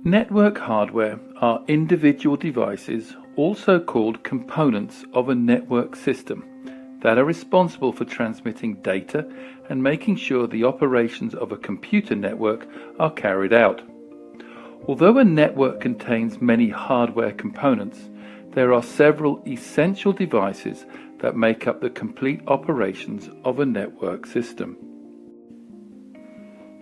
Network hardware are individual devices, also called components of a network system, that are responsible for transmitting data and making sure the operations of a computer network are carried out. Although a network contains many hardware components, there are several essential devices that make up the complete operations of a network system.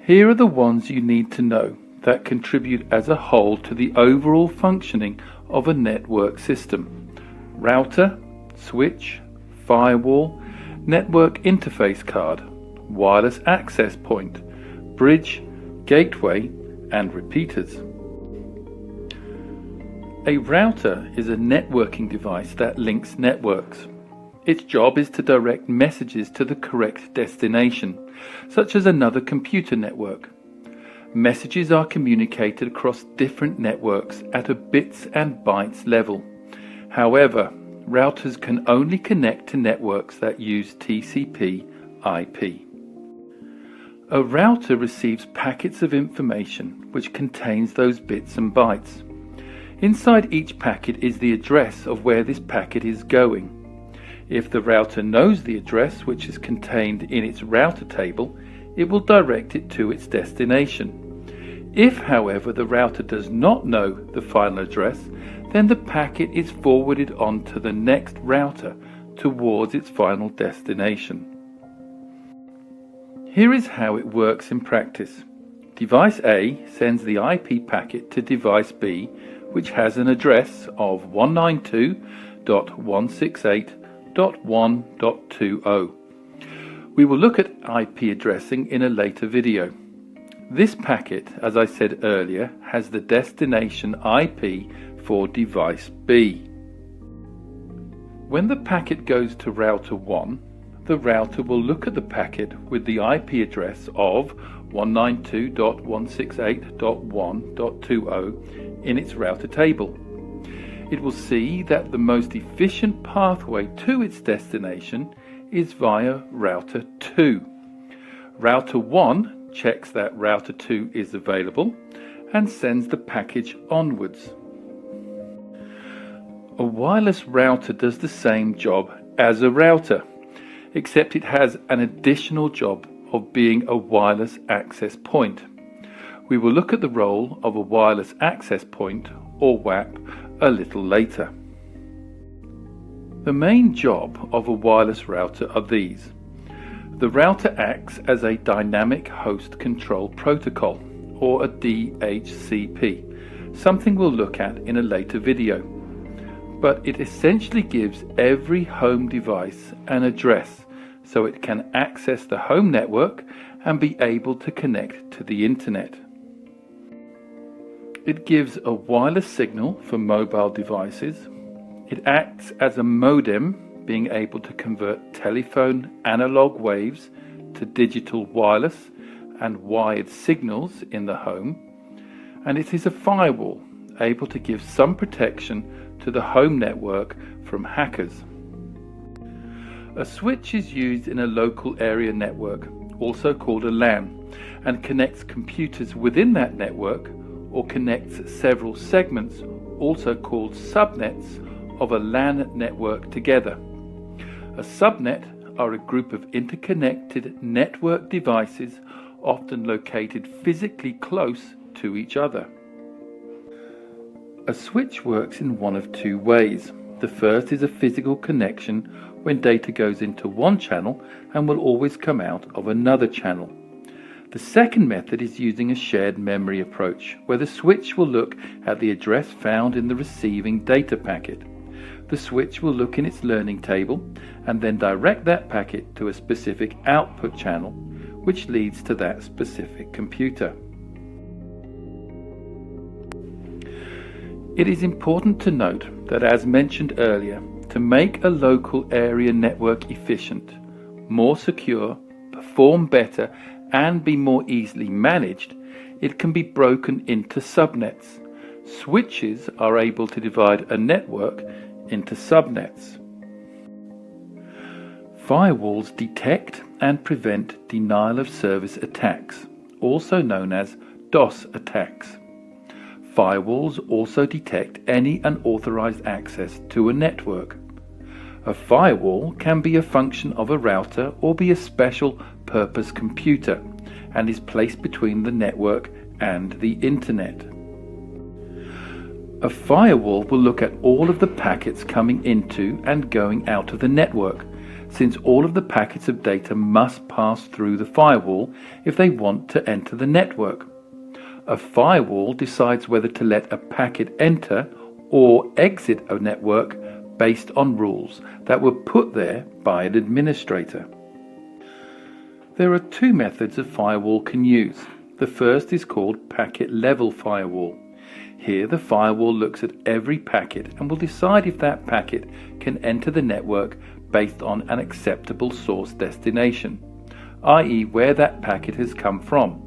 Here are the ones you need to know that contribute as a whole to the overall functioning of a network system: router, switch, firewall, network interface card, wireless access point, bridge, gateway, and repeaters. A router is a networking device that links networks. Its job is to direct messages to the correct destination, such as another computer network. Messages are communicated across different networks at a bits and bytes level. However, routers can only connect to networks that use TCP/IP. A router receives packets of information which contains those bits and bytes. Inside each packet is the address of where this packet is going. If the router knows the address which is contained in its router table, it will direct it to its destination. If, however, the router does not know the final address, then the packet is forwarded on to the next router towards its final destination. Here is how it works in practice. Device A sends the IP packet to device B, which has an address of 192.168.1.20. We will look at IP addressing in a later video. This packet, as I said earlier, has the destination IP for device B. When the packet goes to router 1, the router will look at the packet with the IP address of 192.168.1.20 in its router table. It will see that the most efficient pathway to its destination is via router 2. Router 1 checks that router 2 is available and sends the package onwards. A wireless router does the same job as a router, except it has an additional job of being a wireless access point. We will look at the role of a wireless access point, or WAP, a little later. The main job of a wireless router are these. The router acts as a dynamic host control protocol, or a DHCP, something we'll look at in a later video. But it essentially gives every home device an address so it can access the home network and be able to connect to the internet. It gives a wireless signal for mobile devices. It acts as a modem, being able to convert telephone analog waves to digital wireless and wired signals in the home. And it is a firewall, able to give some protection to the home network from hackers. A switch is used in a local area network, also called a LAN, and connects computers within that network, or connects several segments, also called subnets, of a LAN network together. A subnet are a group of interconnected network devices, often located physically close to each other. A switch works in one of two ways. The first is a physical connection when data goes into one channel and will always come out of another channel. The second method is using a shared memory approach, where the switch will look at the address found in the receiving data packet. The switch will look in its learning table and then direct that packet to a specific output channel, which leads to that specific computer. It is important to note that, as mentioned earlier, to make a local area network efficient, more secure, perform better, and be more easily managed, it can be broken into subnets. Switches are able to divide a network into subnets. Firewalls detect and prevent denial of service attacks, also known as DOS attacks. Firewalls also detect any unauthorized access to a network. A firewall can be a function of a router or be a special purpose computer and is placed between the network and the internet. A firewall will look at all of the packets coming into and going out of the network, since all of the packets of data must pass through the firewall if they want to enter the network. A firewall decides whether to let a packet enter or exit a network based on rules that were put there by an administrator. There are two methods a firewall can use. The first is called packet level firewall. Here the firewall looks at every packet and will decide if that packet can enter the network based on an acceptable source destination, i.e. where that packet has come from.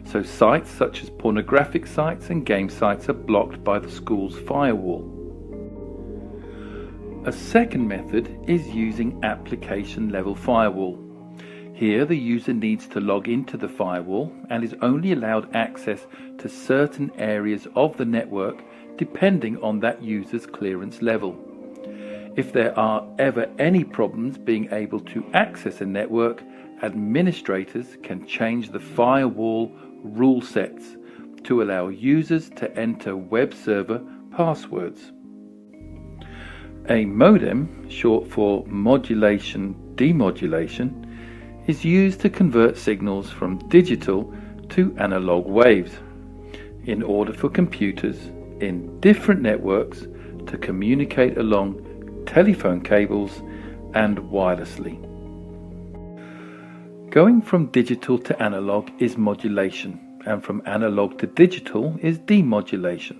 So sites such as pornographic sites and game sites are blocked by the school's firewall. A second method is using application level firewall. Here the user needs to log into the firewall and is only allowed access to certain areas of the network depending on that user's clearance level. If there are ever any problems being able to access a network, administrators can change the firewall rule sets to allow users to enter web server passwords. A modem, short for modulation-demodulation, is used to convert signals from digital to analog waves in order for computers in different networks to communicate along telephone cables and wirelessly. Going from digital to analog is modulation, and from analog to digital is demodulation.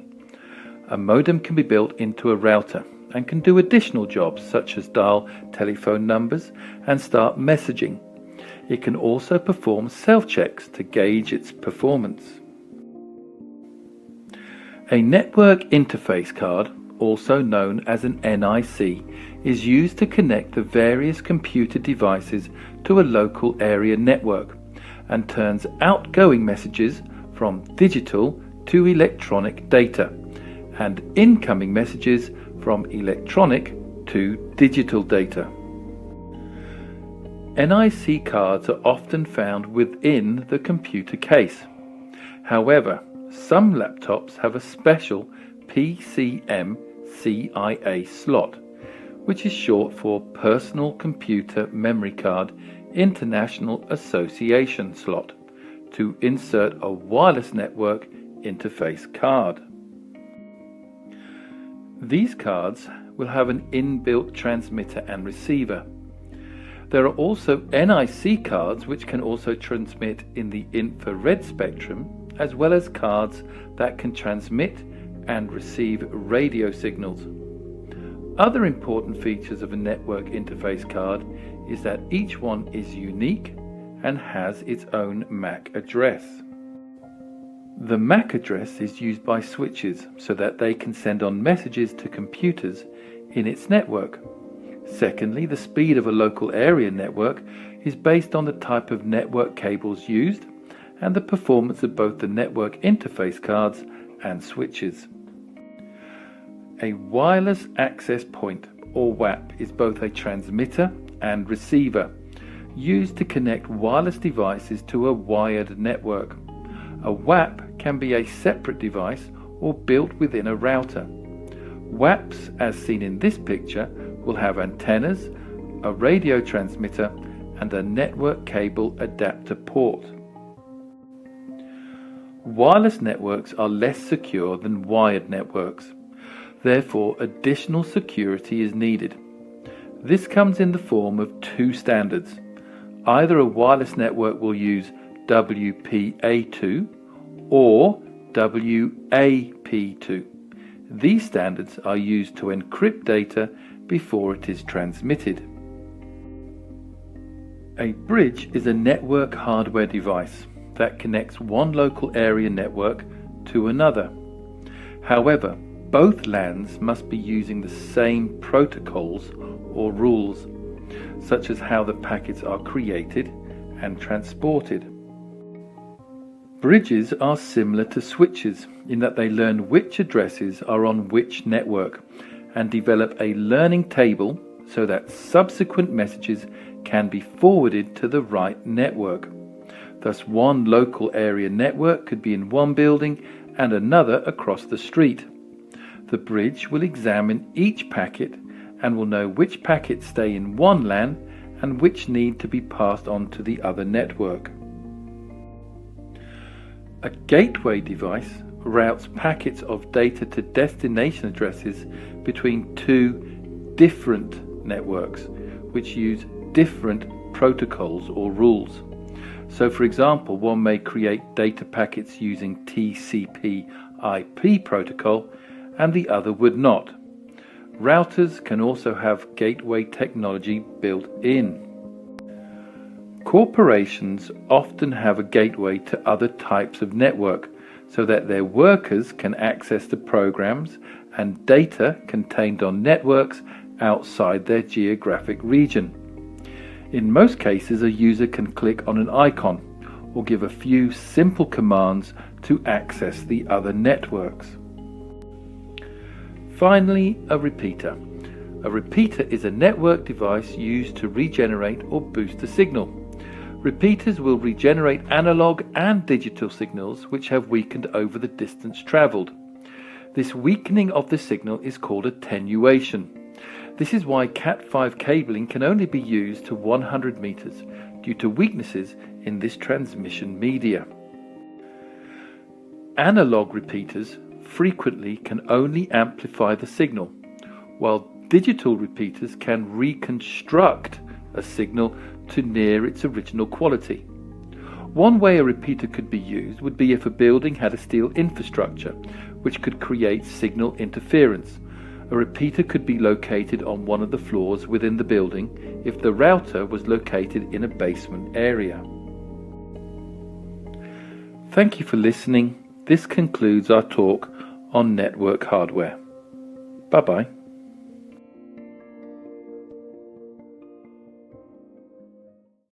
A modem can be built into a router and can do additional jobs such as dial telephone numbers and start messaging. It can also perform self-checks to gauge its performance. A network interface card, also known as an NIC, is used to connect the various computer devices to a local area network and turns outgoing messages from digital to electronic data and incoming messages from electronic to digital data. NIC cards are often found within the computer case. However, some laptops have a special PCM-CIA slot, which is short for Personal Computer Memory Card International Association slot, to insert a wireless network interface card. These cards will have an inbuilt transmitter and receiver. There are also NIC cards which can also transmit in the infrared spectrum, as well as cards that can transmit and receive radio signals. Other important features of a network interface card is that each one is unique and has its own MAC address. The MAC address is used by switches so that they can send on messages to computers in its network. Secondly, the speed of a local area network is based on the type of network cables used and the performance of both the network interface cards and switches. A wireless access point, or WAP, is both a transmitter and receiver, used to connect wireless devices to a wired network. A WAP can be a separate device or built within a router. WAPs, as seen in this picture, will have antennas, a radio transmitter, and a network cable adapter port. Wireless networks are less secure than wired networks. Therefore, additional security is needed. This comes in the form of two standards. Either a wireless network will use WPA2 or WAP2. These standards are used to encrypt data before it is transmitted. A bridge is a network hardware device that connects one local area network to another. However, both LANs must be using the same protocols or rules, such as how the packets are created and transported. Bridges are similar to switches in that they learn which addresses are on which network and develop a learning table so that subsequent messages can be forwarded to the right network. Thus, one local area network could be in one building and another across the street. The bridge will examine each packet and will know which packets stay in one LAN and which need to be passed on to the other network. A gateway device routes packets of data to destination addresses between two different networks, which use different protocols or rules. So, for example, one may create data packets using TCP/IP protocol and the other would not. Routers can also have gateway technology built in. Corporations often have a gateway to other types of network so that their workers can access the programs and data contained on networks outside their geographic region. In most cases, a user can click on an icon or give a few simple commands to access the other networks. Finally, a repeater. A repeater is a network device used to regenerate or boost a signal. Repeaters will regenerate analog and digital signals which have weakened over the distance traveled. This weakening of the signal is called attenuation. This is why Cat5 cabling can only be used to 100 meters due to weaknesses in this transmission media. Analog repeaters frequently can only amplify the signal, while digital repeaters can reconstruct a signal to near its original quality. One way a repeater could be used would be if a building had a steel infrastructure, which could create signal interference. A repeater could be located on one of the floors within the building if the router was located in a basement area. Thank you for listening. This concludes our talk on network hardware. Bye-bye.